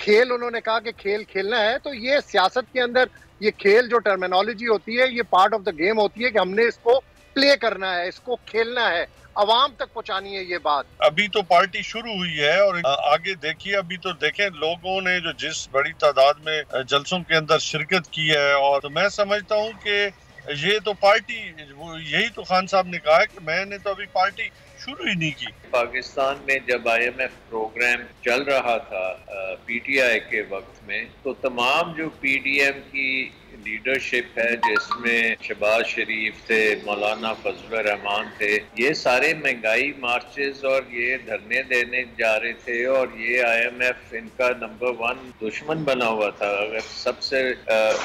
खेल उन्होंने कहा कि खेल खेलना है। तो ये सियासत के अंदर ये खेल जो टर्मिनोलॉजी होती है, ये पार्ट ऑफ द गेम होती है कि हमने इसको प्ले करना है, इसको खेलना है, अवाम तक पहुंचानी है ये बात। अभी तो पार्टी शुरू हुई है और आगे देखिए, अभी तो देखें लोगों ने जो जिस बड़ी तादाद में जलसों के अंदर शिरकत की है, और तो मैं समझता हूं कि ये तो पार्टी, यही तो खान साहब ने कहा है कि मैंने तो अभी पार्टी शुरू ही नहीं की। पाकिस्तान में जब IMF प्रोग्राम चल रहा था PTI के वक्त में, तो तमाम जो PDM की लीडरशिप है, जिसमें शहबाज शरीफ थे, मौलाना फजल रहमान थे, ये सारे महंगाई मार्चेस और ये धरने देने जा रहे थे, और ये IMF इनका नंबर 1 दुश्मन बना हुआ था। अगर सबसे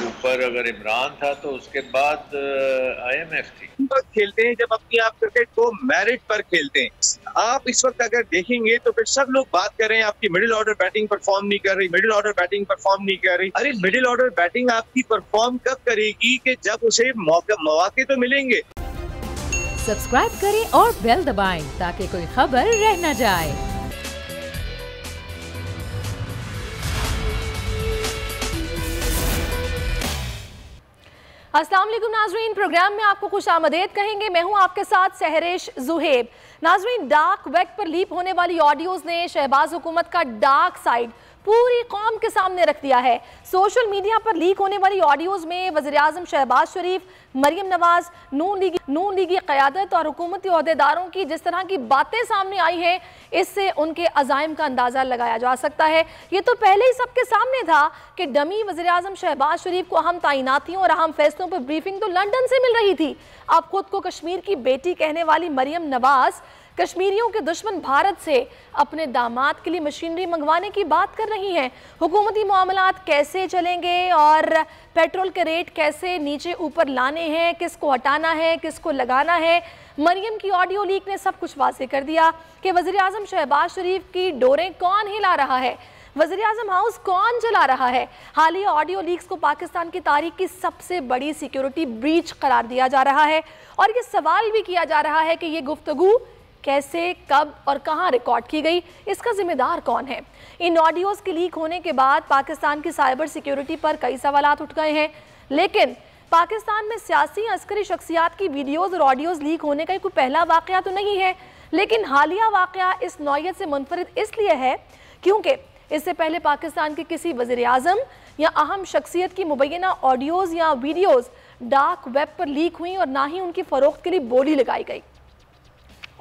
ऊपर अगर इमरान था तो उसके बाद IMF थी। खेलते हैं जब अपनी आप क्रिकेट को मेरिट पर खेलते हैं। आप इस वक्त अगर देखेंगे तो फिर सब लोग बात कर रहे हैं आपकी मिडिल ऑर्डर बैटिंग परफॉर्म नहीं कर रही, मिडिल ऑर्डर बैटिंग परफॉर्म नहीं कर रही। अरे मिडिल ऑर्डर बैटिंग आपकी परफॉर्म कब करेगी कि जब उसे मौके तो मिलेंगे। सब्सक्राइब करें और बेल दबाएं ताकि कोई खबर रह न जाए। अस्सलाम वालेकुम नाज़रीन, प्रोग्राम में आपको खुश आमदेद कहेंगे। मैं हूं आपके साथ सहरेश जुहेब। नाज़रीन, डार्क वेब पर लीक होने वाली ऑडियोज ने शहबाज हुकूमत का डार्क साइड पूरी कौम के सामने रख दिया है। सोशल मीडिया पर लीक होने वाली ऑडियोज में वज़ीर-ए-आज़म शहबाज शरीफ, मरियम नवाज, नून लीगी क़यादत और हुकूमती ओहदेदारों की जिस तरह की बातें सामने आई हैं, इससे उनके अज़ाइम का अंदाज़ा लगाया जा सकता है। ये तो पहले ही सबके सामने था कि डमी वज़ीर-ए-आज़म शहबाज शरीफ को अहम तैनातियों और अहम फैसलों पर ब्रीफिंग तो लंदन से मिल रही थी। अब खुद को कश्मीर की बेटी कहने वाली मरियम नवाज कश्मीरियों के दुश्मन भारत से अपने दामाद के लिए मशीनरी मंगवाने की बात कर रही हैं। हुकूमती मामलात कैसे चलेंगे और पेट्रोल के रेट कैसे नीचे ऊपर लाने हैं, किसको हटाना है, किसको लगाना है, मरियम की ऑडियो लीक ने सब कुछ वाज़ेह कर दिया कि वज़ीर-ए-आज़म शहबाज शरीफ की डोरें कौन हिला रहा है, वज़ीर-ए-आज़म हाउस कौन चला रहा है। हालिया ऑडियो लीक्स को पाकिस्तान की तारीख की सबसे बड़ी सिक्योरिटी ब्रीच करार दिया जा रहा है और ये सवाल भी किया जा रहा है कि ये गुफ्तगू कैसे, कब और कहां रिकॉर्ड की गई, इसका जिम्मेदार कौन है। इन ऑडियोज़ के लीक होने के बाद पाकिस्तान की साइबर सिक्योरिटी पर कई सवालात उठ गए हैं, लेकिन पाकिस्तान में सियासी अस्करी शख्सियात की वीडियोज़ और ऑडियोज़ लीक होने का कोई पहला वाक़या तो नहीं है, लेकिन हालिया वाक़या इस नौयत से मुनफरिद इसलिए है क्योंकि इससे पहले पाकिस्तान के किसी वज़ीर-ए-आज़म या अहम शख्सियत की मुबैना ऑडियोज़ या वीडियोज़ डार्क वेब पर लीक हुई और ना ही उनकी फ़रोख्त के लिए बोली लगाई गई।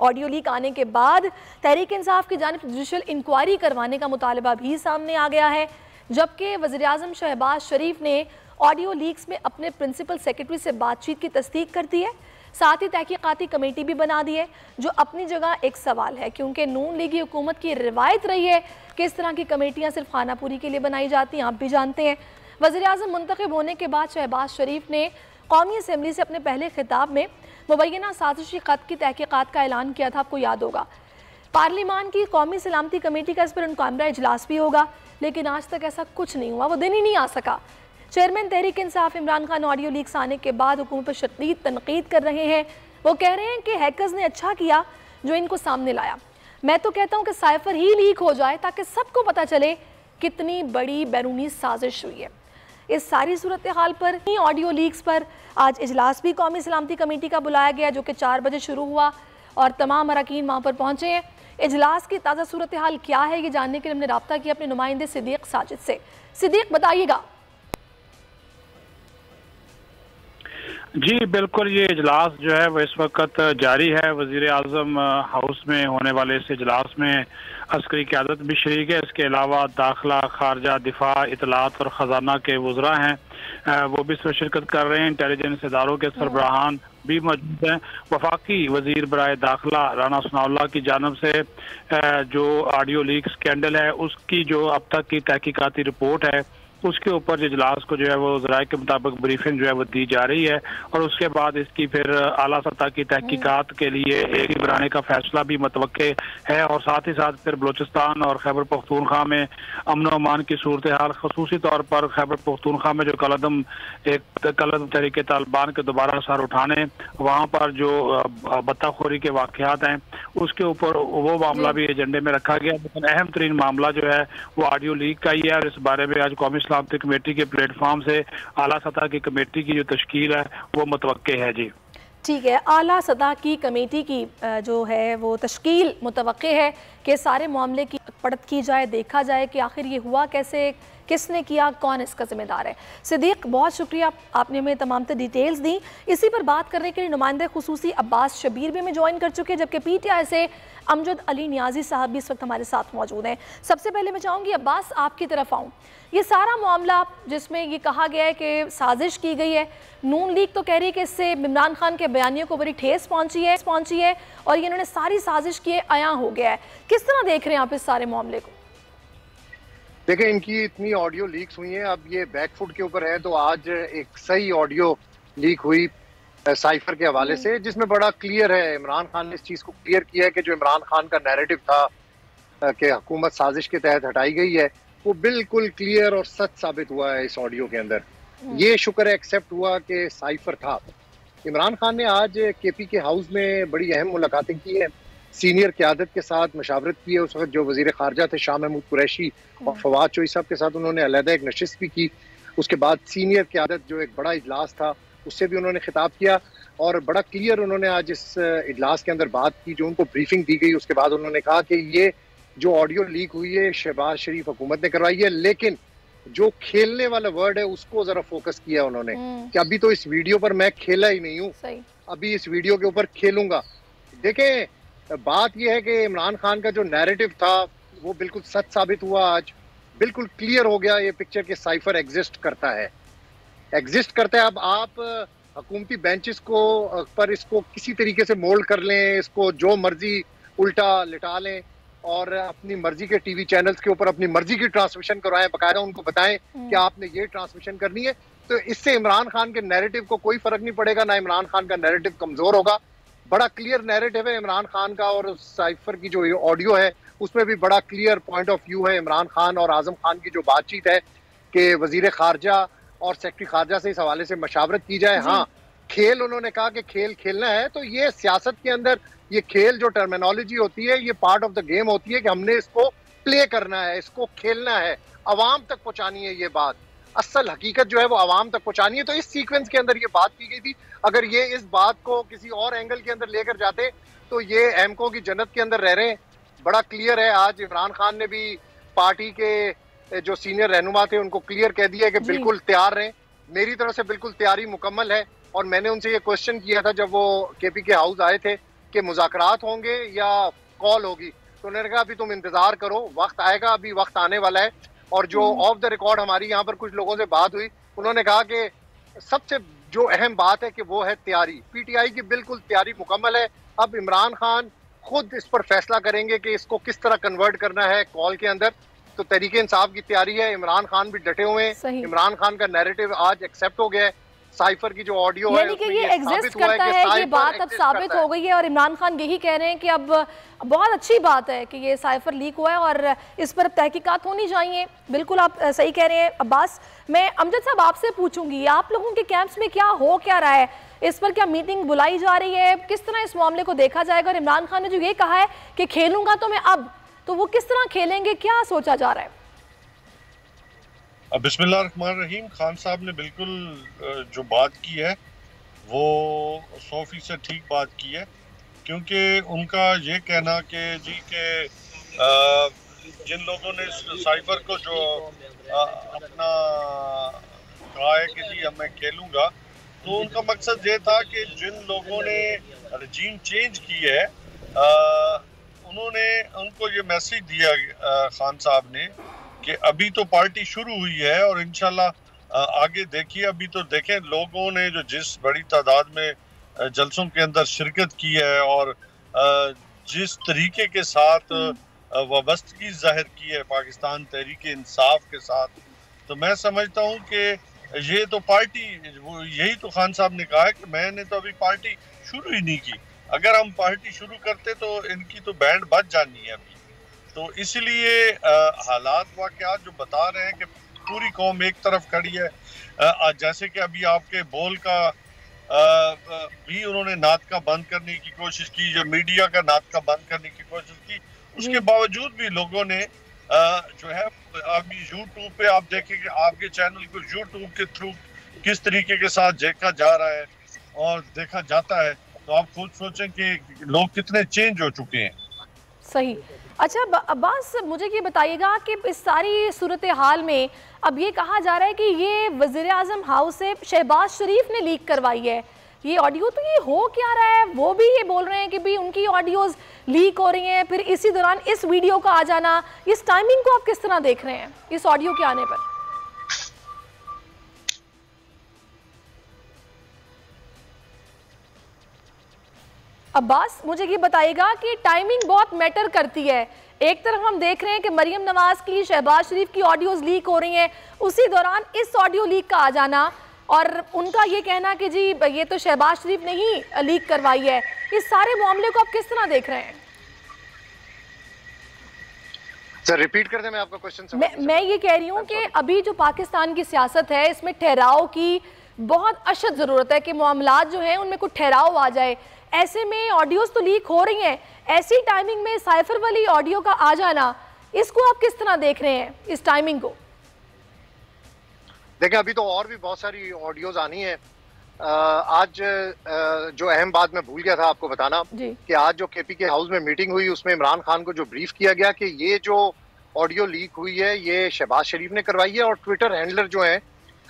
ऑडियो लीक आने के बाद तहरीक इंसाफ की जानिब जुडिशल इंक्वायरी करवाने का मुतालबा भी सामने आ गया है, जबकि वज़ीर-ए-आज़म शहबाज शरीफ ने ऑडियो लीक्स में अपने प्रिंसिपल सेक्रेटरी से बातचीत की तस्दीक कर दी है। साथ ही तहकीकाती कमेटी भी बना दी है, जो अपनी जगह एक सवाल है क्योंकि नून लीगी हुकूमत की रिवायत रही है कि इस तरह की कमेटियाँ सिर्फ खानापुरी के लिए बनाई जाती हैं, आप भी जानते हैं। वज़ीर-ए-आज़म मुंतखब होने के बाद शहबाज शरीफ ने कौमी असम्बली से अपने पहले खिताब में मुबैना साजिशी ख़त की तहकीकात का ऐलान किया था, आपको याद होगा। पार्लिमान की कौमी सलामती कमेटी का इस पर उनकामरा इजलास भी होगा, लेकिन आज तक ऐसा कुछ नहीं हुआ, वो दिन ही नहीं आ सका। Chairman Tehreek Insaf Imran Khan audio leaks आने के बाद हुकूमत पर शदीद तनकीद कर रहे हैं। वो कह रहे हैं कि हैकर्स ने अच्छा किया जो इनको सामने लाया। मैं तो कहता हूँ कि साइफर ही लीक हो जाए ताकि सबको पता चले कितनी बड़ी बैरूनी साजिश हुई है। इस सारी सूरत हाल पर ही ऑडियो लीक्स पर आज इजलास भी कौमी सलामती कमेटी का बुलाया गया, जो कि 4 बजे शुरू हुआ और तमाम अरकान वहाँ पर पहुँचे हैं। इजलास की ताज़ा सूरत हाल क्या है, ये जानने के लिए हमने रब्ता किया अपने नुमाइंदे सिद्दीक साजिद से। सिद्दीक, बताइएगा। जी बिल्कुल, ये इजलास जो है वो इस वक्त जारी है। वज़ीर-ए-आज़म हाउस में होने वाले इस इजलास में अस्करी क़यादत भी शरीक है। इसके अलावा दाखिला, खारजा, दिफा, इतलात और ख़जाना के वज़रा हैं, वो भी इसमें शिरकत कर रहे हैं। इंटेलिजेंस इदारों के सरबराहान भी मौजूद हैं। वफाकी वज़ीर बराए दाखिला राना सनाउल्लाह की जानब से जो ऑडियो लीक स्कैंडल है उसकी जो अब तक की तहकीकाती रिपोर्ट है उसके ऊपर जो इजलास को जो है वो ज़राए के मुताबिक ब्रीफिंग जो है वो दी जा रही है और उसके बाद इसकी फिर आला सतह की तहकीकात के लिए एक बनाने का फैसला भी मुतवक्के है और साथ ही साथ फिर बलूचिस्तान और खैबर पख्तूनख्वा में अमन व अमान की सूरत हाल, खसूसी तौर पर खैबर पख्तूनख्वा में जो कलदम तहरीक तालिबान के दोबारा सर उठाने, वहाँ पर जो बत्ताखोरी के वाक़यात हैं उसके ऊपर वो मामला भी एजेंडे में रखा गया। लेकिन अहम तरीन मामला जो है वो ऑडियो लीक का ही है और इस बारे में आज कौमी सलामती कमेटी के प्लेटफॉर्म से आला सतह की कमेटी की जो तश्कील है वो मुतवक्के है। जी ठीक है, आला सतह की कमेटी की जो है वो तश्कील मुतवक्के है कि सारे मामले की पड़त की जाए, देखा जाए कि आखिर ये हुआ कैसे, किसने किया, कौन इसका जिम्मेदार है। सिद्दीक, बहुत शुक्रिया, आपने हमें तमाम डिटेल्स दी। इसी पर बात करने के लिए नुमाइंदे खुसूसी अब्बास शबीर भी हमें ज्वाइन कर चुके हैं, जबकि PTI से अमजद अली नियाजी साहब भी इस वक्त हमारे साथ मौजूद हैं। सबसे पहले मैं चाहूँगी अब्बास आपकी तरफ आऊँ, ये सारा मामला जिसमें ये कहा गया है कि साजिश की गई है, नून लीग तो कह रही है कि इससे इमरान खान के बयानियों को बड़ी ठेस पहुंची है और ये इन्होंने सारी साजिश किए आया हो गया है। किस तरह देख रहे हैं आप इस सारे मामले को? देखिए, इनकी इतनी ऑडियो लीक्स हुई हैं, अब ये बैकफुट के ऊपर है तो आज एक सही ऑडियो लीक हुई साइफर के हवाले से, जिसमें बड़ा क्लियर है, इमरान खान ने इस चीज़ को क्लियर किया है कि जो इमरान खान का नैरेटिव था कि हुकूमत साजिश के तहत हटाई गई है, वो बिल्कुल क्लियर और सच साबित हुआ है इस ऑडियो के अंदर। ये शुक्र है एक्सेप्ट हुआ कि साइफर था। इमरान खान ने आज KP के हाउस में बड़ी अहम मुलाकातें की हैं, सीनियर क़यादत के साथ मशावरत की है। उस वक्त जो वज़ीर ख़ारजा थे शाह महमूद कुरैशी और फवाद चौधरी साहब के साथ उन्होंने अलहदा एक नशिस्त भी की। उसके बाद सीनियर क़यादत जो एक बड़ा इजलास था उससे भी उन्होंने खिताब किया और बड़ा क्लियर उन्होंने आज इस इजलास के अंदर बात की, जो उनको ब्रीफिंग दी गई। उसके बाद उन्होंने कहा कि ये जो ऑडियो लीक हुई है शहबाज शरीफ हुकूमत ने करवाई है, लेकिन जो खेलने वाला वर्ड है उसको जरा फोकस किया उन्होंने कि अभी तो इस वीडियो पर मैं खेला ही नहीं हूँ, अभी इस वीडियो के ऊपर खेलूंगा। देखें, बात यह है कि इमरान खान का जो नैरेटिव था वो बिल्कुल सच साबित हुआ, आज बिल्कुल क्लियर हो गया ये पिक्चर कि साइफर एग्जिस्ट करता है। अब आप हुकूमती बेंचेस को पर इसको किसी तरीके से मोल्ड कर लें, इसको जो मर्जी उल्टा लिटा लें और अपनी मर्जी के टीवी चैनल्स के ऊपर अपनी मर्जी की ट्रांसमिशन करवाएं, बाकायदा उनको बताएं कि आपने ये ट्रांसमिशन करनी है, तो इससे इमरान खान के नैरेटिव को कोई फर्क नहीं पड़ेगा, ना इमरान खान का नैरेटिव कमजोर होगा। बड़ा क्लियर नैरेटिव है इमरान खान का और साइफर की जो ऑडियो है उसमें भी बड़ा क्लियर पॉइंट ऑफ व्यू है। इमरान खान और आजम खान की जो बातचीत है कि वजीर खारजा और सेक्रेटरी खारजा से इस हवाले से मशावरत की जाए। हाँ, खेल, उन्होंने कहा कि खेल खेलना है, तो ये सियासत के अंदर ये खेल जो टर्मिनोलॉजी होती है ये पार्ट ऑफ द गेम होती है कि हमने इसको प्ले करना है, इसको खेलना है, अवाम तक पहुंचानी है। ये बात असल हकीकत जो है वो अवाम तक पहुंचानी है। तो इस सीक्वेंस के अंदर ये बात की गई थी। अगर ये इस बात को किसी और एंगल के अंदर लेकर जाते तो ये एमको की जन्नत के अंदर रह रहे हैं। बड़ा क्लियर है, आज इमरान खान ने भी पार्टी के जो सीनियर रहनुमा थे उनको क्लियर कह दिया कि बिल्कुल तैयार रहें, मेरी तरफ से बिल्कुल तैयारी मुकम्मल है। और मैंने उनसे ये क्वेश्चन किया था जब वो KP के हाउस आए थे कि मुज़ाकरात होंगे या कॉल होगी, तो उन्होंने कहा अभी तुम इंतजार करो, वक्त आएगा, अभी वक्त आने वाला है। और जो ऑफ द रिकॉर्ड हमारी यहाँ पर कुछ लोगों से बात हुई, उन्होंने कहा कि सबसे जो अहम बात है कि वो है तैयारी। PTI की बिल्कुल तैयारी मुकम्मल है। अब इमरान खान खुद इस पर फैसला करेंगे कि इसको किस तरह कन्वर्ट करना है कॉल के अंदर। तो तहरीक इंसाफ की तैयारी है, इमरान खान भी डटे हुए हैं, इमरान खान का नैरेटिव आज एक्सेप्ट हो गया है। साइफर की जो ऑडियो है कि ये एग्जिस्ट करता है, ये बात अब साबित हो गई है और इमरान खान यही कह रहे हैं कि अब बहुत अच्छी बात है कि ये साइफर लीक हुआ है और इस पर तहकीकात होनी चाहिए। बिल्कुल आप सही कह रहे हैं अब्बास। मैं अमजद साहब आपसे पूछूंगी, आप लोगों के कैंप्स में क्या रहा है, इस पर क्या मीटिंग बुलाई जा रही है, किस तरह इस मामले को देखा जाएगा? और इमरान खान ने जो ये कहा है कि खेलूंगा तो मैं अब, तो वो किस तरह खेलेंगे, क्या सोचा जा रहा है? बिस्मिल्लाहिर्रहमानिर्रहीम। खान साहब ने बिल्कुल जो बात की है वो 100% ठीक बात की है, क्योंकि उनका ये कहना कि जी के जिन लोगों ने साइफर को जो अपना कहा है कि जी अब मैं खेलूंगा, तो उनका मकसद ये था कि जिन लोगों ने रजीम चेंज की है उन्होंने उनको ये मैसेज दिया खान साहब ने कि अभी तो पार्टी शुरू हुई है और इंशाल्लाह आगे देखिए। अभी तो देखें, लोगों ने जो जिस बड़ी तादाद में जलसों के अंदर शिरकत की है और जिस तरीके के साथ वाबस्तगी जाहिर की है पाकिस्तान तहरीक इंसाफ के साथ, तो मैं समझता हूँ कि ये तो पार्टी, यही तो खान साहब ने कहा है कि मैंने तो अभी पार्टी शुरू ही नहीं की। अगर हम पार्टी शुरू करते तो इनकी तो बैंड बज जानी है अभी। तो इसलिए हालात वाक़यात जो बता रहे हैं कि पूरी कौम एक तरफ खड़ी है, जैसे कि अभी आपके बोल का भी उन्होंने नाटका बंद करने की कोशिश की, जो मीडिया का नाटका बंद करने की कोशिश की, उसके बावजूद भी लोगों ने जो है अभी यूट्यूब पे आप देखेंगे, आपके चैनल को यूट्यूब के थ्रू किस तरीके के साथ देखा जा रहा है और देखा जाता है, तो आप खुद सोचें कि लोग कितने चेंज हो चुके हैं। सही। अच्छा अब्बास, मुझे ये बताइएगा कि इस सारी सूरत हाल में अब ये कहा जा रहा है कि ये वज़ीर आज़म हाउस से शहबाज शरीफ ने लीक करवाई है ये ऑडियो, तो ये हो क्या रहा है? वो भी ये बोल रहे हैं कि भी उनकी ऑडियोज़ लीक हो रही हैं, फिर इसी दौरान इस वीडियो का आ जाना, इस टाइमिंग को आप किस तरह देख रहे हैं इस ऑडियो के आने पर? अब्बास, मुझे ये बताइएगा कि टाइमिंग बहुत मैटर करती है। एक तरफ हम देख रहे हैं कि मरियम नवाज की, शहबाज शरीफ की ऑडियोज़ लीक हो रही हैं, उसी दौरान इस ऑडियो लीक का आ जाना और उनका ये कहना कि जी ये तो शहबाज शरीफ ने ही लीक करवाई है। इस सारे मामले को आप किस तरह देख रहे हैं? सर रिपीट कर दें, मैं आपका क्वेश्चन मैं ये कह रही हूँ कि अभी जो पाकिस्तान की सियासत है इसमें ठहराव की बहुत अशद ज़रूरत है कि मामलात जो हैं उनमें कुछ ठहराव आ जाए। ऐसे में ऑडियोज़ तो लीक हो रही हैं, ऐसी टाइमिंग में साइफर वाली ऑडियो का आ जाना, इसको आप किस तरह देख रहे हैं इस टाइमिंग को? देखिए अभी तो और भी बहुत सारी ऑडियोज आनी है। आज जो अहम बात मैं भूल गया था आपको बताना कि आज जो केपी के हाउस में मीटिंग हुई उसमें इमरान खान को जो ब्रीफ किया गया कि ये जो ऑडियो लीक हुई है ये शहबाज शरीफ ने करवाई है और ट्विटर हैंडलर जो हैं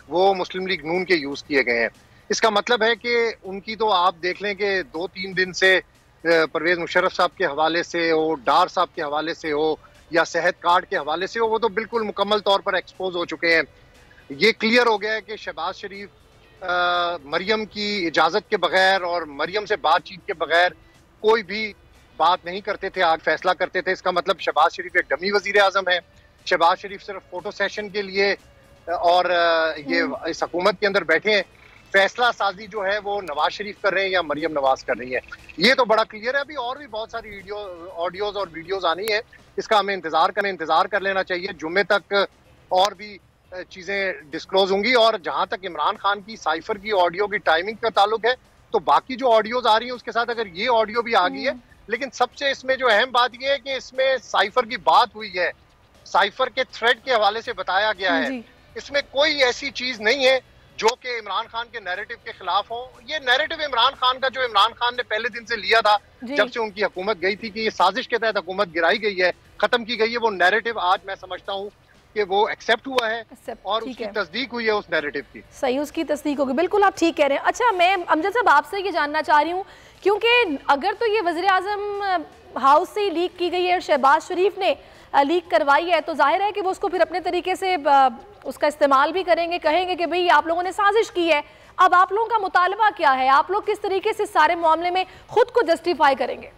वो मुस्लिम लीग नून के यूज किए गए हैं। इसका मतलब है कि उनकी तो आप देख लें कि 2-3 दिन से परवेज मुशर्रफ साहब के हवाले से हो, डार साहब के हवाले से हो या सेहत कार्ड के हवाले से हो, वो तो बिल्कुल मुकम्मल तौर पर एक्सपोज हो चुके हैं। ये क्लियर हो गया है कि शहबाज शरीफ मरियम की इजाज़त के बगैर और मरियम से बातचीत के बगैर कोई भी बात नहीं करते थे, आग फैसला करते थे। इसका मतलब शहबाज शरीफ एक डमी वजीर आज़म है। शहबाज शरीफ सिर्फ फोटो सेशन के लिए और ये इस हुकूमत के अंदर बैठे हैं। फैसला साजी जो है वो नवाज शरीफ कर रहे हैं या मरियम नवाज कर रही है, ये तो बड़ा क्लियर है। अभी और भी बहुत सारी ऑडियोज और वीडियोज आनी है, इसका हमें इंतजार कर लेना चाहिए। जुम्मे तक और भी चीजें डिस्क्लोज होंगी। और जहां तक इमरान खान की साइफर की ऑडियो की टाइमिंग का ताल्लुक है, तो बाकी जो ऑडियोज आ रही हैं उसके साथ अगर ये ऑडियो भी आ गई है, लेकिन सबसे इसमें जो अहम बात ये है कि इसमें साइफर की बात हुई है, साइफर के थ्रेड के हवाले से बताया गया है। इसमें कोई ऐसी चीज नहीं है जो कि इमरान खान के नैरेटिव के खिलाफ हो। ये नैरेटिव इमरान खान का जो इमरान खान ने पहले दिन से लिया था, जब से उनकी हुकूमत गई थी कि ये साजिश के तहत हुकूमत गिराई गई है, खत्म की गई है, वो नैरेटिव आज मैं समझता हूँ कि वो एक्सेप्ट हुआ है और उसकी तस्दीक हुई है उस नैरेटिव की। सही, उसकी तस्दीक होगी। बिल्कुल आप ठीक कह रहे हैं। अच्छा, मैं अमजद साहब आपसे ये जानना चाह रही हूँ, क्योंकि अगर तो ये वज़ीर आज़म हाउस से लीक की गई है और शहबाज शरीफ ने लीक करवाई है, तो जाहिर है कि वो उसको फिर अपने तरीके से उसका इस्तेमाल भी करेंगे, कहेंगे कि भाई आप लोगों ने साजिश की है। अब आप लोगों का मुतालबा क्या है? आप लोग किस तरीके से सारे मामले में खुद को जस्टिफाई करेंगे?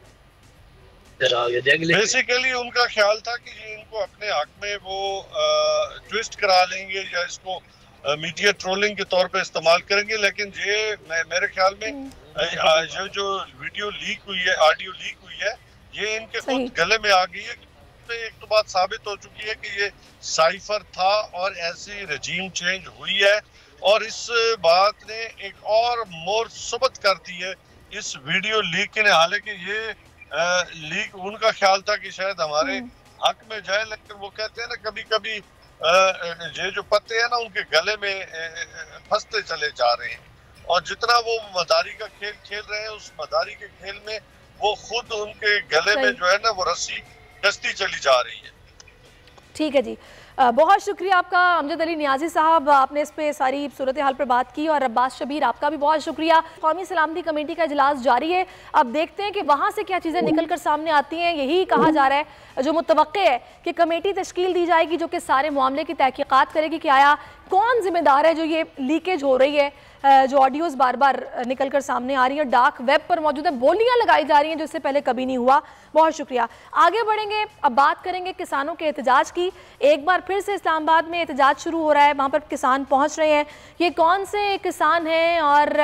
बेसिकली उनका ख्याल था कि ये इनको अपने हक में वो ट्विस्ट करा लेंगे या इसको मीडिया ट्रोलिंग के तौर पे इस्तेमाल करेंगे। लेकिन ये मेरे ख्याल में जो वीडियो लीक हुई है, ऑडियो लीक हुई है, ये इनके खुद गले में आ गई है। एक तो बात साबित हो चुकी है कि ये साइफर था और ऐसी रजीम चेंज हुई है, और इस बात ने एक और मोर सबत कर दी है इस वीडियो लीक ने। हालांकि ये लीक उनका ख्याल था कि शायद हमारे हक में जाए, लेकिन वो कहते हैं ना कभी कभी ये जो पत्ते हैं ना उनके गले में फंसते चले जा रहे हैं, और जितना वो मदारी का खेल खेल रहे हैं, उस मदारी के खेल में वो खुद उनके गले में जो है ना वो रस्सी कसती चली जा रही है। ठीक है जी, बहुत शुक्रिया आपका अमजद अली नियाजी साहब, आपने इस पे सारी सूरत हाल पर बात की। और अब्बास शबीर, आपका भी बहुत शुक्रिया। कौमी सलामती कमेटी का इजलास जारी है, अब देखते हैं कि वहाँ से क्या चीज़ें निकल कर सामने आती हैं। यही कहा जा रहा है, जो मुतवक्के है कि कमेटी तश्कील दी जाएगी जो कि सारे मामले की तहकीकात करेगी कि आया कौन जिम्मेदार है जो ये लीकेज हो रही है, जो ऑडियोज़ बार बार निकल कर सामने आ रही हैं, डार्क वेब पर मौजूद है, बोलियां लगाई जा रही हैं जो इससे पहले कभी नहीं हुआ। बहुत शुक्रिया। आगे बढ़ेंगे, अब बात करेंगे किसानों के एहतजाज की। एक बार फिर से इस्लामाबाद में एहतजाज शुरू हो रहा है, वहाँ पर किसान पहुँच रहे हैं। ये कौन से किसान हैं, और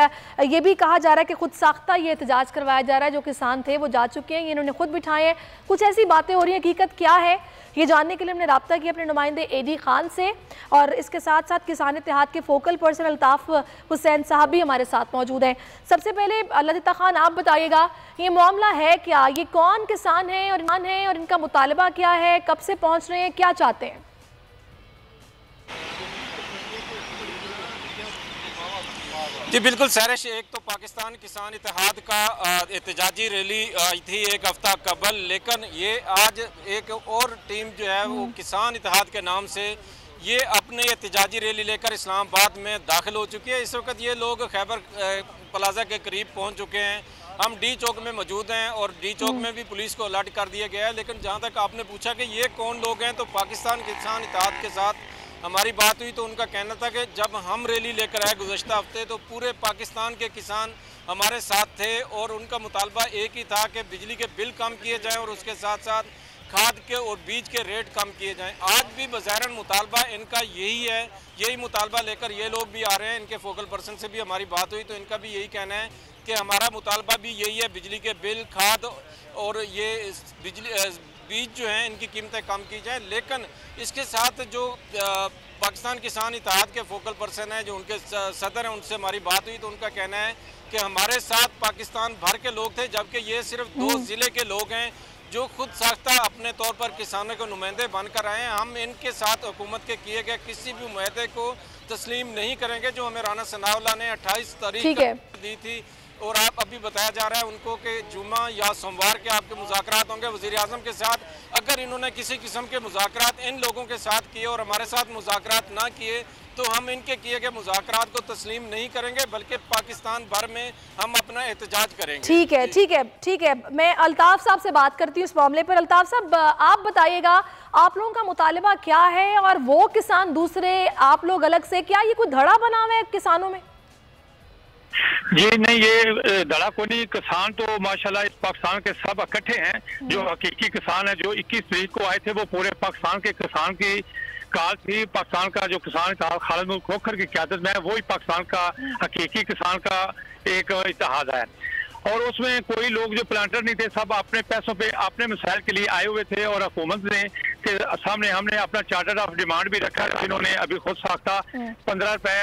ये भी कहा जा रहा है कि खुद साख्ता ये एहतजाज करवाया जा रहा है। जो किसान थे वो जा चुके हैं, ये इन्होंने खुद बिठाए हैं। कुछ ऐसी बातें हो रही हैं, हकीकत क्या है ये जानने के लिए हमने रब्ता किया अपने नुमाइंदे एडी खान से, और इसके साथ साथ किसान इत्तेहाद के फोकल पर्सन अल्ताफ हुसैन साहब भी हमारे साथ मौजूद हैं। सबसे पहले लतीफ़ा खान, आप बताइएगा ये मामला है क्या, ये कौन किसान हैं और इनका मुतालबा क्या है, कब से पहुंच रहे हैं, क्या चाहते हैं? जी बिल्कुल सहरिश, एक तो पाकिस्तान किसान इत्तेहाद का एहतजाजी रैली आई थी एक हफ्ता कबल, लेकिन ये आज एक और टीम जो है वो किसान इत्तेहाद के नाम से ये अपने एहतजाजी रैली लेकर इस्लामाबाद में दाखिल हो चुकी है। इस वक्त ये लोग खैबर प्लाजा के करीब पहुंच चुके हैं। हम डी चौक में मौजूद हैं और डी चौक में भी पुलिस को अलर्ट कर दिया गया है। लेकिन जहाँ तक आपने पूछा कि ये कौन लोग हैं, तो पाकिस्तान किसान इत्तेहाद के साथ हमारी बात हुई तो उनका कहना था कि जब हम रैली लेकर आए गुज़श्ता हफ्ते तो पूरे पाकिस्तान के किसान हमारे साथ थे और उनका मुतालबा एक ही था कि बिजली के बिल कम किए जाएं और उसके साथ साथ खाद के और बीज के रेट कम किए जाएं। आज भी बज़ाहिरन मुतालबा इनका यही है, यही मुतालबा लेकर ये लोग भी आ रहे हैं। इनके फोकल पर्सन से भी हमारी बात हुई तो इनका भी यही कहना है कि हमारा मुतालबा भी यही है, बिजली के बिल, खाद और ये बीज जो हैं इनकी कीमतें कम की जाए। लेकिन इसके साथ जो पाकिस्तान किसान इत्तेहाद के फोकल पर्सन हैं, जो उनके सदर हैं, उनसे हमारी बात हुई तो उनका कहना है कि हमारे साथ पाकिस्तान भर के लोग थे, जबकि ये सिर्फ 2 ज़िले के लोग हैं जो खुद साख्ता अपने तौर पर किसानों के नुमाइंदे बनकर आए हैं। हम इनके साथ हुकूमत के किए गए किसी भी मुआहदे को तस्लीम नहीं करेंगे जो हमें राना सनाउल्लाह ने 28 तारीख दी थी। और आप अभी बताया जा रहा है उनको कि जुमा या सोमवार के आपके मुज़ाकरात होंगे वज़ीर आज़म के साथ। अगर इन्होंने किसी किस्म के मुज़ाकरात इन लोगों के साथ किए और हमारे साथ मुज़ाकरात ना किए तो हम इनके किए गए मुज़ाकरात को तस्लीम नहीं करेंगे, बल्कि पाकिस्तान भर में हम अपना एहतजाज करेंगे। ठीक है, ठीक है, ठीक है। मैं अल्ताफ़ साहब से बात करती हूँ इस मामले पर। अल्ताफ़ साहब, आप बताइएगा आप लोगों का मुतालिबा क्या है, और वो किसान दूसरे, आप लोग अलग से, क्या ये कोई धड़ा बना हुआ है किसानों में? जी नहीं, ये धड़ा को नहीं। किसान तो माशाल्लाह इस पाकिस्तान के सब इकट्ठे हैं। जो हकीकी किसान है, जो 21 तारीख को आए थे, वो पूरे पाकिस्तान के किसान की काल थी। पाकिस्तान का जो किसान खालिद खोखर की क़यादत में है, वही पाकिस्तान का हकीकी किसान का एक इत्तेहाद है। और उसमें कोई लोग जो प्लांटर नहीं थे, सब अपने पैसों पे अपने मसाइल के लिए आए हुए थे। और हुकूमत ने के सामने हमने अपना चार्टर ऑफ डिमांड भी रखा है, जिन्होंने अभी खुद साख्ता 15 रुपए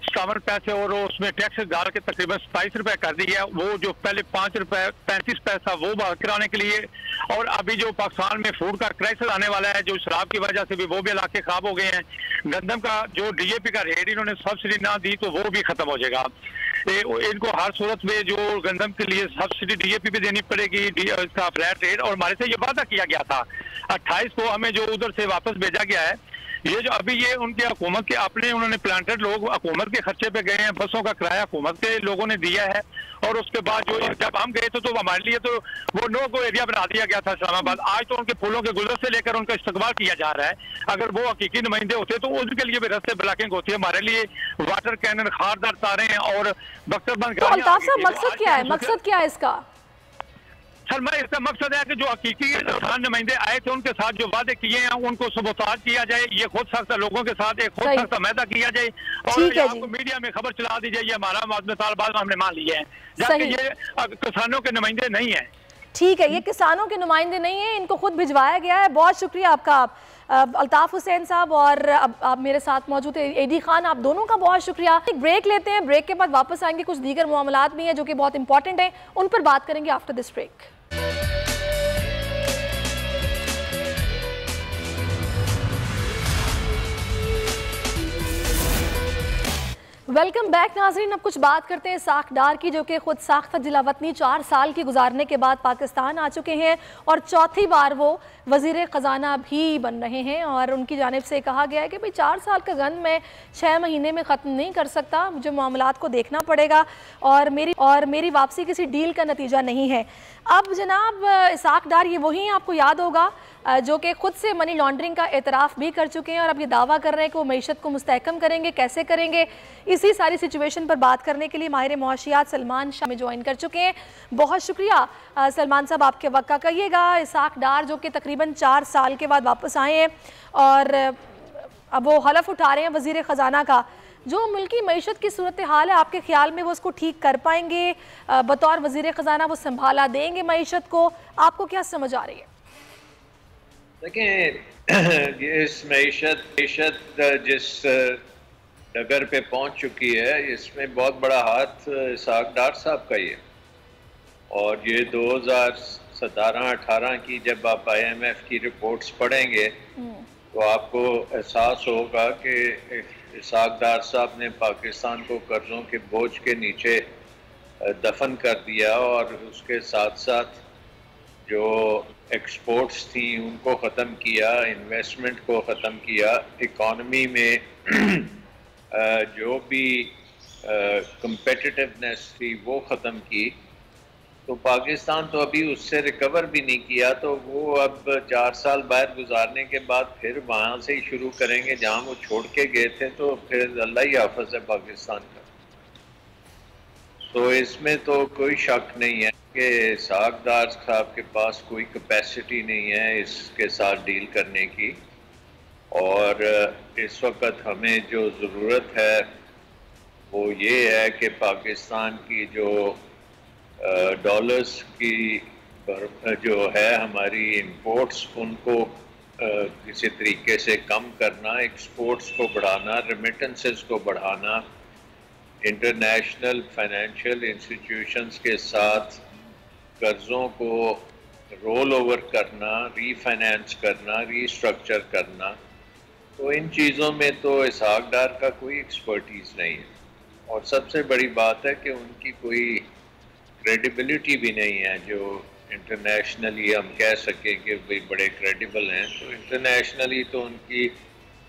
57 पैसे और उसमें टैक्स डाल के तकरीबन 27 रुपए कर दी है। वो जो पहले 5 रुपए 35 पैसा वो बात कराने के लिए। और अभी जो पाकिस्तान में फूड का क्राइसिस आने वाला है, जो शराब की वजह से भी वो भी इलाके खराब हो गए हैं। गंदम का जो DAP का रेट इन्होंने सब्सिडी ना दी तो वो भी खत्म हो जाएगा। इनको हर सूरत में जो गंदम के लिए सब्सिडी DAP पे देनी पड़ेगी, इसका फ्लैट रेट। और हमारे से ये वादा किया गया था 28 को हमें जो उधर से वापस भेजा गया है। ये जो अभी ये उनके हुकूमत के अपने उन्होंने प्लांटेड लोग हुकूमत के खर्चे पे गए हैं, बसों का किराया हुकूमत के लोगों ने दिया है। और उसके बाद जो जब हम गए थे तो हमारे लिए तो वो नो गो एरिया बना दिया गया था इस्लामाबाद। आज तो उनके फूलों के गुलदस्ते से लेकर उनका इस्तकबाल किया जा रहा है। अगर वो हकीकी नुमाइंदे होते तो उनके लिए भी रास्ते ब्लॉकिंग होती है। हमारे लिए वाटर कैनन, खारदार तारे और बख्तरबंद। तो अल्ताफ साहब, मकसद क्या है, मकसद क्या है इसका? सर, मैं इसका मकसद है कि जो हकीकी किसान नुमाइंदे आए थे उनके साथ जो वादे किए हैं उनको सबूताज किया जाए। ये खुद साख्ता लोगों के साथ एक खुद साख्ता मैदा किया जाए और आपको मीडिया में खबर चला दी जाए ये हमारा मुतालबात हमने मान लिया है, जबकि ये किसानों के नुमाइंदे नहीं है। ठीक है, ये किसानों के नुमाइंदे नहीं है, इनको खुद भिजवाया गया है। बहुत शुक्रिया आपका अल्ताफ हुसैन साहब, और अब आप मेरे साथ मौजूद है एडी खान, आप दोनों का बहुत शुक्रिया। एक ब्रेक लेते हैं, ब्रेक के बाद वापस आएंगे। कुछ दीगर मामलात भी हैं जो कि बहुत इंपॉर्टेंट हैं, उन पर बात करेंगे after this break. Welcome back नाजरीन। अब कुछ बात करते हैं साख्तदार की, जो कि खुद साख्ता जिला वतनी 4 साल की गुजारने के बाद पाकिस्तान आ चुके हैं और चौथी बार वो वज़ीर ख़जाना भी बन रहे हैं। और उनकी जानिब से कहा गया है कि भाई 4 साल का गन मैं 6 महीने में ख़त्म नहीं कर सकता, मुझे मामलात को देखना पड़ेगा और मेरी वापसी किसी डील का नतीजा नहीं है। अब जनाब इसाक डार ये वही आपको याद होगा जो कि खुद से मनी लॉन्ड्रिंग का एतराफ़ भी कर चुके हैं और अब ये दावा कर रहे हैं कि वो मईशत को मुस्तहकम करेंगे। कैसे करेंगे, इसी सारी सिचुएशन पर बात करने के लिए माहिर मुआशियात सलमान शाह में ज्वाइन कर चुके हैं। बहुत शुक्रिया सलमान साहब, आपके वक्त का। कहिएगा, इसाक डार जो कि तकरीबन 4 साल के बाद वापस आए हैं और अब वो हलफ उठा रहे हैं वज़ीर ख़जाना का, जो मुल्की मईशत की सूरत हाल है, आपके ख्याल में वो उसको ठीक कर पाएंगे? बतौर वज़ीर ख़जाना वो संभाला देंगे मईशत को? आपको क्या समझ आ रही है? देखें, इस मईशत जिस डगर पे पहुंच चुकी है, इसमें बहुत बड़ा हाथ इसाक डार साहब का ही है। और ये 2017-18 की जब आप IMF की रिपोर्ट्स पढ़ेंगे तो आपको एहसास होगा कि इसाक डार साहब ने पाकिस्तान को कर्जों के बोझ के नीचे दफन कर दिया और उसके साथ साथ जो एक्सपोर्ट्स थी उनको ख़त्म किया, इन्वेस्टमेंट को ख़त्म किया, इकॉनमी में जो भी कंपेटिटिवनेस थी वो ख़त्म की। तो पाकिस्तान तो अभी उससे रिकवर भी नहीं किया, तो वो अब 4 साल बाहर गुजारने के बाद फिर वहाँ से ही शुरू करेंगे जहाँ वो छोड़ के गए थे। तो फिर अल्लाह ही हाफ़िज़ है पाकिस्तान का। तो इसमें तो कोई शक नहीं है कि इसाक डार साहब के पास कोई कैपेसिटी नहीं है इसके साथ डील करने की। और इस वक्त हमें जो ज़रूरत है वो ये है कि पाकिस्तान की जो डॉलर्स की जो है हमारी इंपोर्ट्स, उनको किसी तरीके से कम करना, एक्सपोर्ट्स को बढ़ाना, रेमिटेंसेस को बढ़ाना, इंटरनेशनल फाइनेंशियल इंस्टीट्यूशंस के साथ कर्ज़ों को रोल ओवर करना, रीफाइनेंस करना, रीस्ट्रक्चर करना। तो इन चीज़ों में तो इसाक डार का कोई एक्सपर्टीज़ नहीं है। और सबसे बड़ी बात है कि उनकी कोई क्रेडिबिलिटी भी नहीं है जो इंटरनेशनली हम कह सकें कि भाई बड़े क्रेडिबल हैं। तो इंटरनेशनली तो उनकी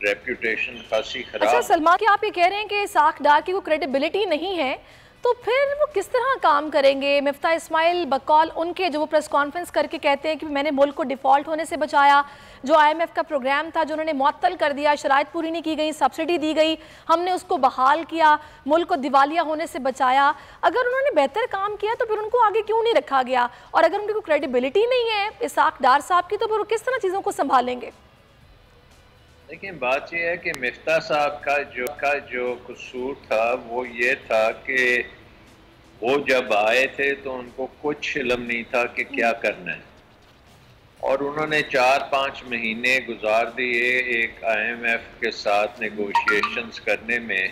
रेप्यूटेशन खासी खराब। अच्छा सलमान, कि आप ये कह रहे हैं कि इसाक डार की कोई क्रेडिबिलिटी नहीं है, तो फिर वो किस तरह काम करेंगे? मिफ्ता इस्माइल बकौल उनके जो वो प्रेस कॉन्फ्रेंस करके कहते हैं कि मैंने मुल्क को डिफ़ॉल्ट होने से बचाया, जो IMF का प्रोग्राम था जो उन्होंने मुअत्तल कर दिया, शराइत पूरी नहीं की गई, सब्सिडी दी गई, हमने उसको बहाल किया, मुल्क को दिवालिया होने से बचाया। अगर उन्होंने बेहतर काम किया तो फिर उनको आगे क्यों नहीं रखा गया? और अगर उनकी कोई क्रेडिबिलिटी नहीं है इसाक डार साहब की, तो फिर वो किस तरह चीज़ों को संभालेंगे? देखिए, बात यह है कि मिफ्ता साहब का जो कसूर था वो ये था कि वो जब आए थे तो उनको कुछ इल्म नहीं था कि क्या करना है, और उन्होंने 4-5 महीने गुजार दिए एक IMF के साथ नेगोशिएशंस करने में।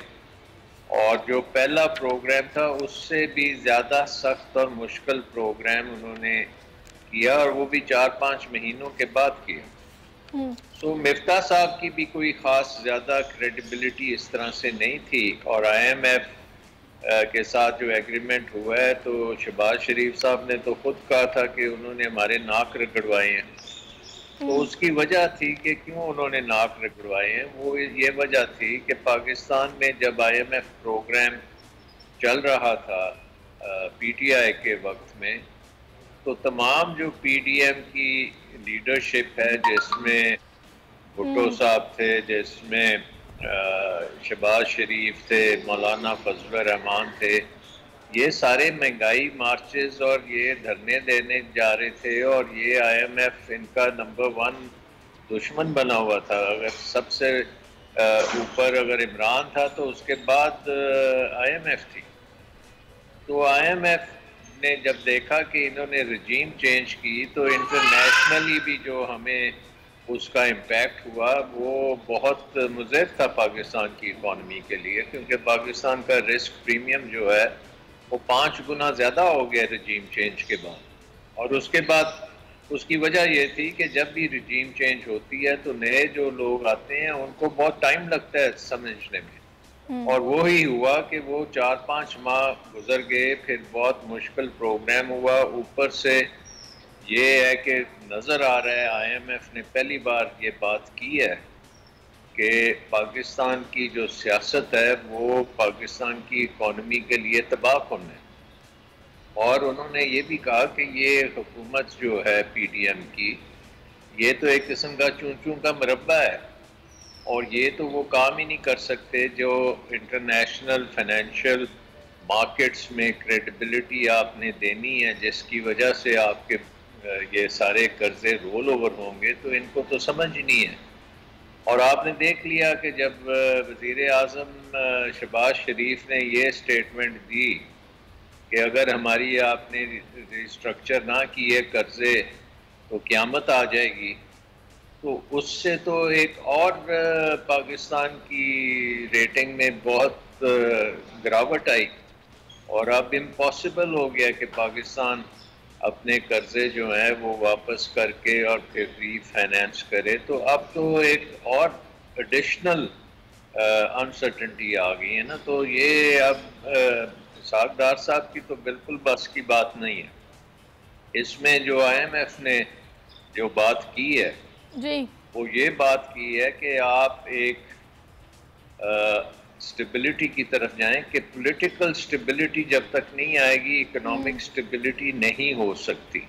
और जो पहला प्रोग्राम था उससे भी ज़्यादा सख्त और मुश्किल प्रोग्राम उन्होंने किया, और वो भी 4-5 महीनों के बाद किया। तो मिफ्ता साहब की भी कोई ख़ास ज़्यादा क्रेडिबिलिटी इस तरह से नहीं थी। और IMF के साथ जो एग्रीमेंट हुआ है, तो शहबाज शरीफ साहब ने तो खुद कहा था कि उन्होंने हमारे नाक रगड़वाए हैं। तो उसकी वजह थी कि क्यों उन्होंने नाक रगड़वाए हैं, वो ये वजह थी कि पाकिस्तान में जब IMF प्रोग्राम चल रहा था PTI के वक्त में, तो तमाम जो PDM की लीडरशिप है, जिसमें भुट्टो साहब थे, जिसमें शहबाज शरीफ थे, मौलाना फजल रहमान थे, ये सारे महंगाई मार्चेस और ये धरने देने जा रहे थे। और ये IMF इनका नंबर 1 दुश्मन बना हुआ था। अगर सबसे ऊपर अगर इमरान था तो उसके बाद IMF थी। तो IMF ने जब देखा कि इन्होंने रजीम चेंज की, तो इंटरनेशनली भी जो हमें उसका इम्पैक्ट हुआ वो बहुत मुज़र था पाकिस्तान की इकॉनमी के लिए, क्योंकि पाकिस्तान का रिस्क प्रीमियम जो है वो 5 गुना ज़्यादा हो गया रजीम चेंज के बाद। और उसके बाद उसकी वजह ये थी कि जब भी रजीम चेंज होती है तो नए जो लोग आते हैं उनको बहुत टाइम लगता है समझने में। और वो ही हुआ कि वो 4-5 माह गुजर गए, फिर बहुत मुश्किल प्रोग्राम हुआ। ऊपर से ये है कि नज़र आ रहा है IMF ने पहली बार ये बात की है कि पाकिस्तान की जो सियासत है वो पाकिस्तान की इकॉनमी के लिए तबाहकुन है। और उन्होंने ये भी कहा कि ये हुकूमत जो है PDM की, ये तो एक किस्म का चूं चूं का मुरब्बा है, और ये तो वो काम ही नहीं कर सकते जो इंटरनेशनल फाइनेंशियल मार्केट्स में क्रेडिबिलिटी आपने देनी है, जिसकी वजह से आपके ये सारे कर्जे रोल ओवर होंगे। तो इनको तो समझ ही नहीं है। और आपने देख लिया कि जब वज़ीर आज़म शहबाज शरीफ ने ये स्टेटमेंट दी कि अगर हमारी आपने रिस्ट्रक्चर ना किए कर्जे तो क़यामत आ जाएगी, तो उससे तो एक और पाकिस्तान की रेटिंग में बहुत गिरावट आई, और अब इम्पॉसिबल हो गया कि पाकिस्तान अपने कर्जे जो हैं वो वापस करके और फिर रीफाइनेंस करे। तो अब तो एक और एडिशनल अनसर्टेनिटी आ गई है ना। तो ये अब सागदार साहब की तो बिल्कुल बस की बात नहीं है। इसमें जो IMF ने जो बात की है जी, वो ये बात की है कि आप एक स्टेबिलिटी की तरफ जाएं, कि पॉलिटिकल स्टेबिलिटी जब तक नहीं आएगी इकोनॉमिक स्टेबिलिटी नहीं हो सकती,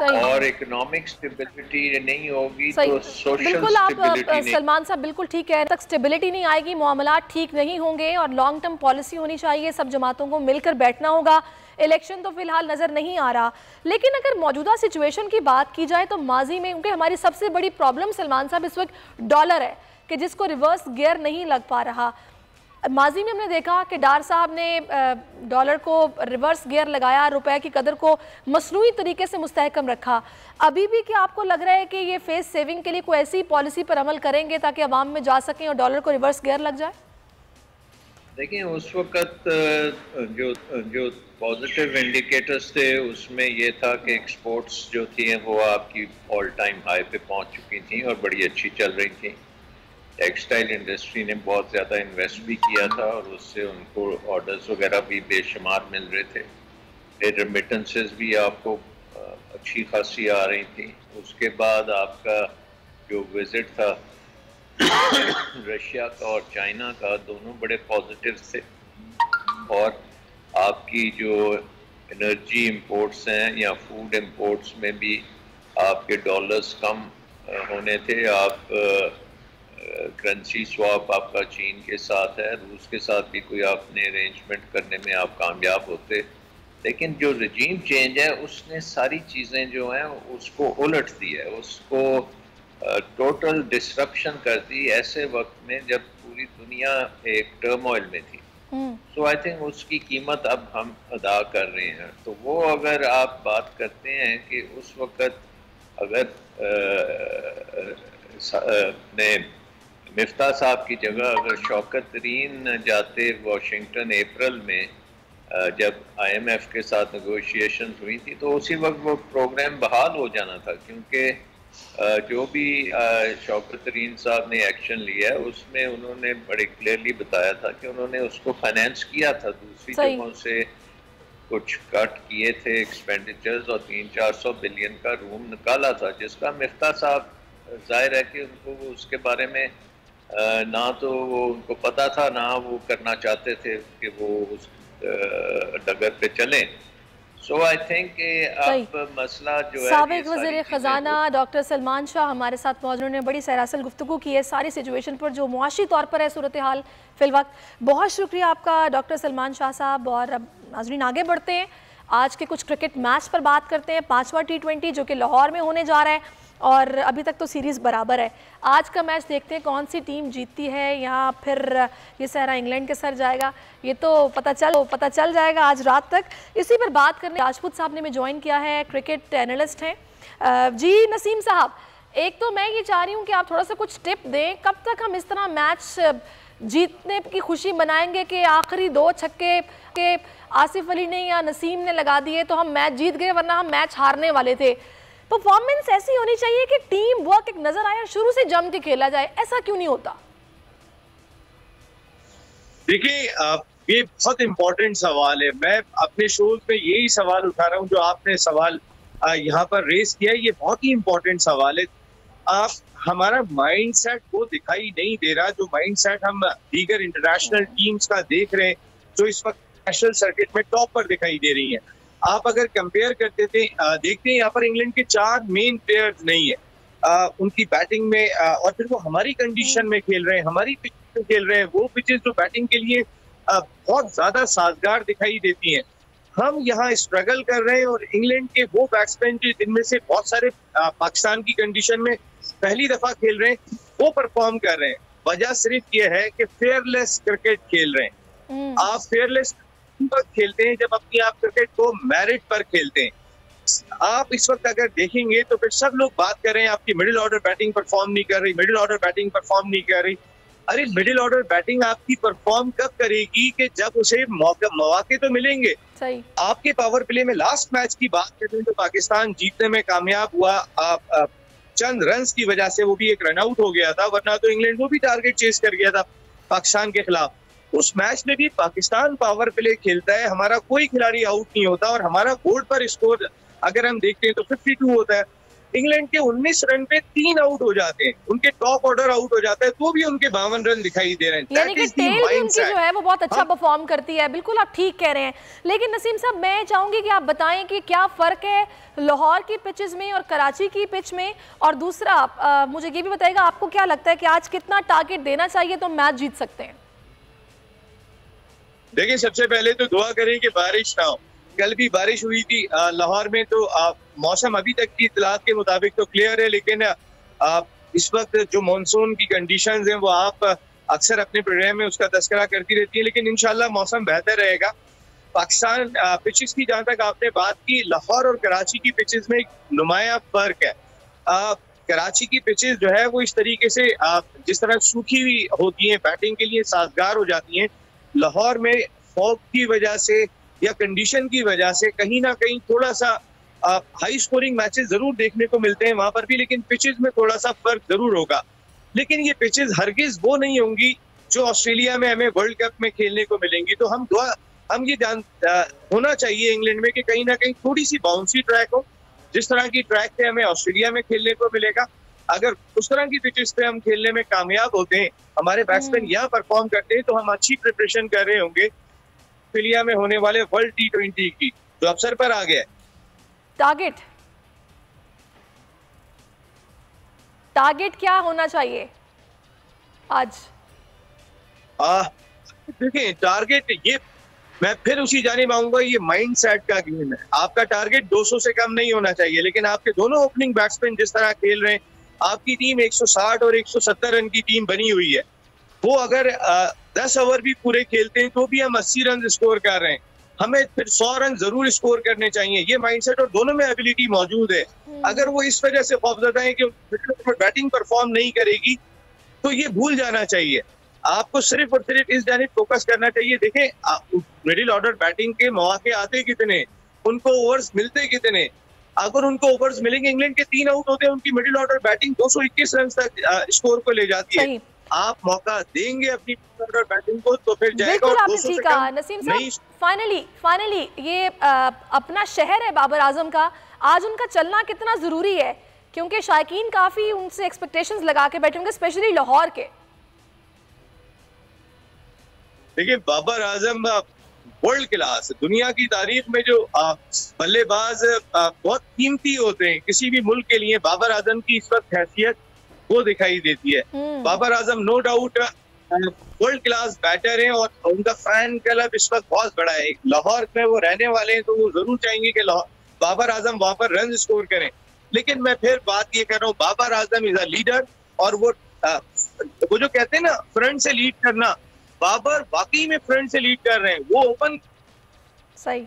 और इकोनॉमिक स्टेबिलिटी नहीं होगी तो सोशल बिल्कुल स्टेबिलिटी आप सलमान साहब बिल्कुल ठीक है, तक स्टेबिलिटी नहीं आएगी, मामलात ठीक नहीं होंगे और लॉन्ग टर्म पॉलिसी होनी चाहिए। सब जमातों को मिलकर बैठना होगा। इलेक्शन तो फिलहाल नजर नहीं आ रहा, लेकिन अगर मौजूदा सिचुएशन की बात की जाए तो माजी में, क्योंकि हमारी सबसे बड़ी प्रॉब्लम सलमान साहब इस वक्त डॉलर है कि जिसको रिवर्स गियर नहीं लग पा रहा। माजी में हमने देखा कि डार साहब ने डॉलर को रिवर्स गियर लगाया, रुपए की कदर को मसनूई तरीके से मुस्तहकम रखा। अभी भी क्या आपको लग रहा है कि ये फेस सेविंग के लिए कोई ऐसी पॉलिसी पर अमल करेंगे ताकि अवाम में जा सकें और डॉलर को रिवर्स गियर लग जाए? देखिए, उस वक्त जो पॉजिटिव इंडिकेटर्स थे उसमें ये था कि एक्सपोर्ट्स जो थी वो आपकी ऑल टाइम हाई पे पहुंच चुकी थी और बड़ी अच्छी चल रही थी। टेक्सटाइल इंडस्ट्री ने बहुत ज़्यादा इन्वेस्ट भी किया था और उससे उनको ऑर्डर्स वगैरह भी बेशुमार मिल रहे थे। फिर रेमिटेंसेस भी आपको अच्छी खासी आ रही थी। उसके बाद आपका जो विज़िट था रशिया का और चाइना का, दोनों बड़े पॉजिटिव थे, और आपकी जो एनर्जी इंपोर्ट्स हैं या फूड इंपोर्ट्स में भी आपके डॉलर्स कम होने थे। आप करेंसी स्वैप आपका चीन के साथ है, रूस के साथ भी कोई आपने अरेंजमेंट करने में आप कामयाब होते। लेकिन जो रजीम चेंज है उसने सारी चीज़ें जो हैं उसको उलट दी है, उसको टोटल डिस्ट्रप्शन कर दी ऐसे वक्त में जब पूरी दुनिया एक टर्मोइल में थी। सो आई थिंक उसकी कीमत अब हम अदा कर रहे हैं। तो वो अगर आप बात करते हैं कि उस वक़्त अगर ने मिफ्ता साहब की जगह अगर शौकत तरीन जाते वाशिंगटन अप्रैल में जब IMF के साथ नेगोशिएशन हुई थी, तो उसी वक्त वो प्रोग्राम बहाल हो जाना था, क्योंकि जो भी शौकत तरीन साहब ने एक्शन लिया है उसमें उन्होंने बड़े क्लियरली बताया था कि उन्होंने उसको फाइनेंस किया था, दूसरी जगहों से कुछ कट किए थे एक्सपेंडिचर्स और 300-400 बिलियन का रूम निकाला था, जिसका मिफ्ता साहब जाहिर है कि उनको उसके बारे में ना तो वो उनको पता था, ना वो करना चाहते थे कि वो उस डगर पे चलें। सो आई थिंक अब मसला जो है, साबिक वज़ीर ख़ज़ाना डॉक्टर सलमान शाह हमारे साथ मौजूद ने बड़ी सरासल गुफ्तगू की है सारी सिचुएशन पर जो मुआशी तौर पर है सूरत हाल फिल वक्त। बहुत शुक्रिया आपका डॉक्टर सलमान शाह साहब। और अब नाज़रीन आगे बढ़ते हैं, आज के कुछ क्रिकेट मैच पर बात करते हैं। 5वां T20 जो कि लाहौर में होने जा रहा है और अभी तक तो सीरीज़ बराबर है। आज का मैच देखते हैं कौन सी टीम जीतती है या फिर ये सहरा इंग्लैंड के सर जाएगा, ये तो पता चल जाएगा आज रात तक। इसी पर बात करने राजपूत साहब ने हमें ज्वाइन किया है, क्रिकेट एनालिस्ट हैं। जी नसीम साहब, एक तो मैं ये चाह रही हूँ कि आप थोड़ा सा कुछ टिप दें, कब तक हम इस तरह मैच जीतने की खुशी मनाएंगे कि आखिरी 2 छक्के के आसिफ अली ने या नसीम ने लगा दिए तो हम मैच जीत गए, वरना हम मैच हारने वाले थे। परफॉर्मेंस ऐसी होनी चाहिए कि टीम वर्क एक नजर आए, शुरू से जम के खेला जाए, ऐसा क्यों नहीं होता? देखिए, ये बहुत इंपॉर्टेंट सवाल है। मैं अपने शोज पे यही सवाल उठा रहा हूँ जो आपने सवाल यहाँ पर रेस किया है, ये बहुत ही इंपॉर्टेंट सवाल है। आप हमारा माइंडसेट वो दिखाई नहीं दे रहा जो माइंडसेट हम दीगर इंटरनेशनल टीम्स का देख रहे हैं, जो इस वक्त नेशनल सर्किट में टॉप पर दिखाई दे रही हैं। आप अगर कंपेयर करते थे, देखते हैं यहाँ पर इंग्लैंड के 4 मेन प्लेयर्स नहीं है। उनकी बैटिंग में और फिर वो हमारी कंडीशन में खेल रहे हैं, हमारी पिच में खेल रहे हैं, वो पिचेस जो बैटिंग के लिए बहुत ज्यादा साजगार दिखाई देती हैं। हम यहाँ स्ट्रगल कर रहे हैं और इंग्लैंड के वो बैट्समैन जिनमें से बहुत सारे पाकिस्तान की कंडीशन में पहली दफा खेल रहे हैं, वो परफॉर्म कर रहे हैं। वजह सिर्फ ये है कि फेयरलेस क्रिकेट खेल रहे हैं। आप फेयरलेस खेलते हैं जब अपनी आप क्रिकेट को मेरिट पर खेलते हैं। आप इस वक्त अगर देखेंगे तो फिर सब लोग बात कर रहे हैं आपकी मिडिल ऑर्डर बैटिंग परफॉर्म नहीं कर रही, मिडिल ऑर्डर बैटिंग परफॉर्म नहीं कर रही। अरे मिडिल ऑर्डर बैटिंग आपकी परफॉर्म कब करेगी कि जब उसे मौके तो मिलेंगे। सही। आपके पावर प्ले में लास्ट मैच की बात करें तो पाकिस्तान जीतने में कामयाब हुआ चंद रन्स की वजह से, वो भी एक रन आउट हो गया था, वरना तो इंग्लैंड वो भी टारगेट चेस कर गया था पाकिस्तान के खिलाफ। उस मैच में भी पाकिस्तान पावर प्ले खेलता है, हमारा कोई खिलाड़ी आउट नहीं होता और हमारा बोर्ड पर स्कोर अगर हम देखते हैं तो 52 होता है। इंग्लैंड के 19 रन पे 3 आउट हो जाते हैं, उनके टॉप ऑर्डर आउट हो जाता है, तो भी उनके 52 रन दिखाई दे रहे हैं। यानी कि टेल भी उनकी जो है वो बहुत अच्छा परफॉर्म करती है। बिल्कुल आप ठीक कह रहे हैं, लेकिन नसीम साहब मैं चाहूंगी कि आप बताएं कि क्या फर्क है लाहौर की पिचेस में और कराची की पिच में, और दूसरा मुझे ये भी बताइएगा आपको क्या लगता है कि आज कितना टारगेट देना चाहिए तो मैच जीत सकते हैं। देखिए, सबसे पहले तो दुआ करें कि बारिश ना हो। कल भी बारिश हुई थी लाहौर में, तो मौसम अभी तक की इत्तलात के मुताबिक तो क्लियर है, लेकिन इस वक्त जो मानसून की कंडीशंस हैं वो आप अक्सर अपने प्रोग्राम में उसका तस्करा करती रहती है, लेकिन इंशाल्लाह मौसम बेहतर रहेगा। पाकिस्तान पिचेस की जहां तक आपने बात की, लाहौर और कराची की पिचेस में एक नुमाया फर्क है। कराची की पिचेस जो है वो इस तरीके से जिस तरह सूखी हुई होती हैं, बैटिंग के लिए साजगार हो जाती हैं। लाहौर में फॉग की वजह से या कंडीशन की वजह से कहीं ना कहीं थोड़ा सा हाई स्कोरिंग मैचेस जरूर देखने को मिलते हैं वहां पर भी, लेकिन पिचेस में थोड़ा सा फर्क जरूर होगा। लेकिन ये पिचेस हरगिज वो नहीं होंगी जो ऑस्ट्रेलिया में हमें वर्ल्ड कप में खेलने को मिलेंगी। तो हम ये होना चाहिए इंग्लैंड में कि कहीं ना कहीं थोड़ी सी बाउंसी ट्रैक हो, जिस तरह की ट्रैक पे हमें ऑस्ट्रेलिया में खेलने को मिलेगा। अगर उस तरह की पिचेस पे हम खेलने में कामयाब होते हैं, हमारे बैट्समैन यहाँ परफॉर्म करते हैं, तो हम अच्छी प्रिपरेशन कर रहे होंगे ऑस्ट्रेलिया में होने वाले वर्ल्ड T20 की, जो अवसर पर आ गया। टारगेट क्या होना चाहिए आज? देखिए, टारगेट ये मैं फिर उसी जानिब आऊंगा, ये माइंड सेट का गेम है। आपका टारगेट 200 से कम नहीं होना चाहिए, लेकिन आपके दोनों ओपनिंग बैट्समैन जिस तरह खेल रहे हैं, आपकी टीम 160 और 170 रन की टीम बनी हुई है, वो अगर 10 ओवर भी पूरे खेलते हैं तो भी हम 80 रन स्कोर कर रहे हैं, हमें फिर 100 रन जरूर स्कोर करने चाहिए। ये माइंडसेट और दोनों में एबिलिटी मौजूद है। अगर वो इस वजह से खौफजदा है कि बैटिंग परफॉर्म नहीं करेगी, तो ये भूल जाना चाहिए। आपको सिर्फ और सिर्फ इस जानिब फोकस करना चाहिए। देखें, मिडिल ऑर्डर बैटिंग के मौके आते कितने, उनको ओवर्स मिलते कितने। अगर उनको ओवर्स मिलेंगे, इंग्लैंड के 3 आउट होते हैं, उनकी मिडिल ऑर्डर बैटिंग 221 रन तक स्कोर को ले जाती है। आप मौका देंगे अपनी बैटिंग को तो फिर जाएगा। बिल्कुल आपने ठीक कहा नसीम साहब। फाइनली ये अपना शहर है बाबर आजम का, आज उनका चलना कितना जरूरी है, क्योंकि शायकीन काफी उनसे एक्सपेक्टेशंस लगा के बैठे होंगे, स्पेशली लाहौर के। देखिए, बाबर आजम वर्ल्ड क्लास, दुनिया की तारीख में जो बल्लेबाज बहुत कीमती होते हैं किसी भी मुल्क के लिए, बाबर आजम की इस वक्त हैसियत वो दिखाई देती है। Babar Azam no doubt world class batter हैं और उनका फैन क्लब इस वक्त बहुत बड़ा है। लाहौर में वो रहने वाले हैं, तो वो जरूर चाहेंगे कि बाबर आजम वहां पर रन स्कोर करें। लेकिन मैं फिर बात ये कर रहा हूँ, Babar Azam is a leader, और वो जो कहते हैं ना फ्रंट से लीड करना, बाबर वाकई में फ्रंट से लीड कर रहे हैं, वो ओपन। सही,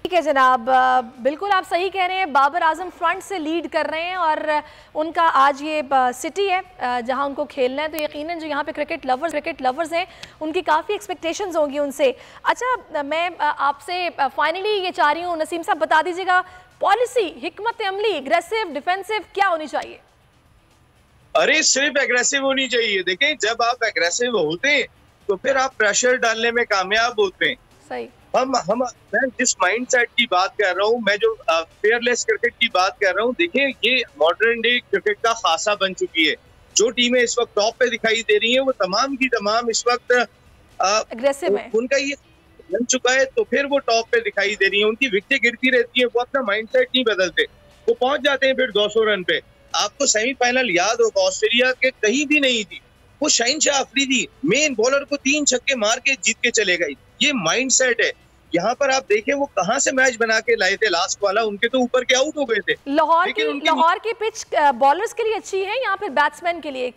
ठीक है जनाब, बिल्कुल आप सही कह रहे हैं, बाबर आजम फ्रंट से लीड कर रहे हैं और उनका आज ये सिटी है जहां उनको खेलना है, तो यकीनन जो यहाँ पे क्रिकेट लवर्स हैं उनकी काफ़ी एक्सपेक्टेशंस होंगी उनसे। अच्छा, मैं आपसे फाइनली ये चाह रही हूँ, नसीम साहब बता दीजिएगा, पॉलिसी, हिकमत अमली, एग्रेसिव, डिफेंसिव क्या होनी चाहिए? अरे सिर्फ एग्रेसिव होनी चाहिए। देखें, जब आप एग्रेसिव होते हैं तो फिर आप प्रेशर डालने में कामयाब होते हैं। सही। मैं जिस माइंड सेट की बात कर रहा हूँ, मैं जो फेयरलेस क्रिकेट की बात कर रहा हूँ, देखिए ये मॉडर्न डे क्रिकेट का खासा बन चुकी है। जो टीमें इस वक्त टॉप पे दिखाई दे रही हैं, वो तमाम की तमाम इस वक्त एग्रेसिव है, उनका ये बन चुका है, तो फिर वो टॉप पे दिखाई दे रही है। उनकी विकेटें गिरती रहती है, वो अपना माइंड सेट नहीं बदलते, वो पहुंच जाते हैं फिर 200 रन पे। आपको सेमीफाइनल याद होगा, ऑस्ट्रेलिया के कहीं भी नहीं थी, वो शहनशाह अफरीदी मेन बॉलर को 3 छक्के मार के जीत के चले गए। ये माइंडसेट है। यहाँ पर आप देखें वो कहाँ से मैच बना के लाए थे लास्ट वाला, उनके तो ऊपर के आउट हो गए थे। लाहौर की पिच बॉलर्स के लिए अच्छी है या फिर बैट्समैन के लिए?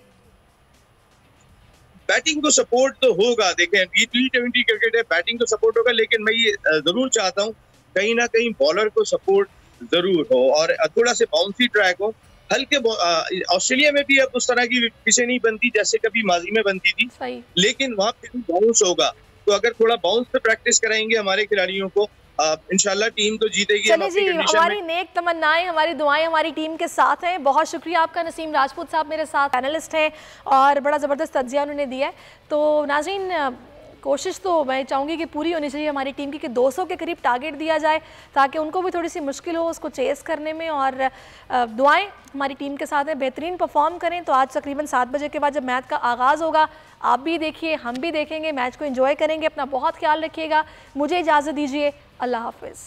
बैटिंग को सपोर्ट तो होगा, देखें T20 क्रिकेट है, बैटिंग को सपोर्ट होगा, लेकिन मैं ये जरूर चाहता हूँ कहीं ना कहीं बॉलर को सपोर्ट जरूर हो और थोड़ा से बाउंसी ट्रैक हो। हल्के ऑस्ट्रेलिया में भी अब उस तरह की पिचें नहीं बनती जैसे कभी माजी में बनती थी, लेकिन वहाँ पे भी बाउंस होगा। तो अगर थोड़ा बाउंस पे प्रैक्टिस कराएंगे हमारे खिलाड़ियों को, इंशाल्लाह टीम तो जीतेगी। चलिए जी, हमारी नेक तमन्नाएं, हमारी दुआएं हमारी टीम के साथ हैं। बहुत शुक्रिया आपका नसीम राजपूत साहब मेरे साथ पैनलिस्ट हैं और बड़ा ज़बरदस्त तज्जिया उन्होंने दिया है। तो नाज़रीन, कोशिश तो मैं चाहूँगी कि पूरी होनी चाहिए हमारी टीम की कि 200 के करीब टारगेट दिया जाए ताकि उनको भी थोड़ी सी मुश्किल हो उसको चेस करने में, और दुआएं हमारी टीम के साथ हैं, बेहतरीन परफॉर्म करें। तो आज तकरीबन 7 बजे के बाद जब मैच का आगाज़ होगा, आप भी देखिए, हम भी देखेंगे, मैच को एंजॉय करेंगे। अपना बहुत ख्याल रखिएगा। मुझे इजाज़त दीजिए, अल्लाह हाफिज़।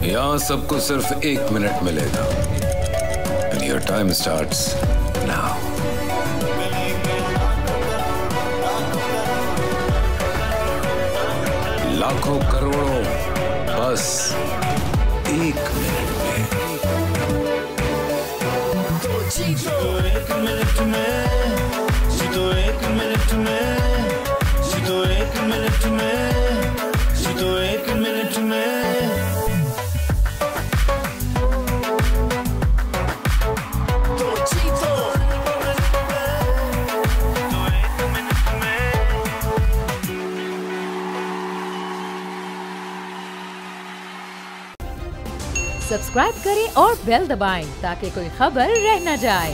यहाँ सबको सिर्फ 1 मिनट मिलेगा and your time starts now. लाखों करोड़ों बस 1 मिनट में। जीतो 1 मिनट में, जीतो 1 मिनट में, जीतो 1 मिनट में, जीतो 1 मिनट में। सब्सक्राइब करें और बेल दबाएं ताकि कोई खबर रह न जाए।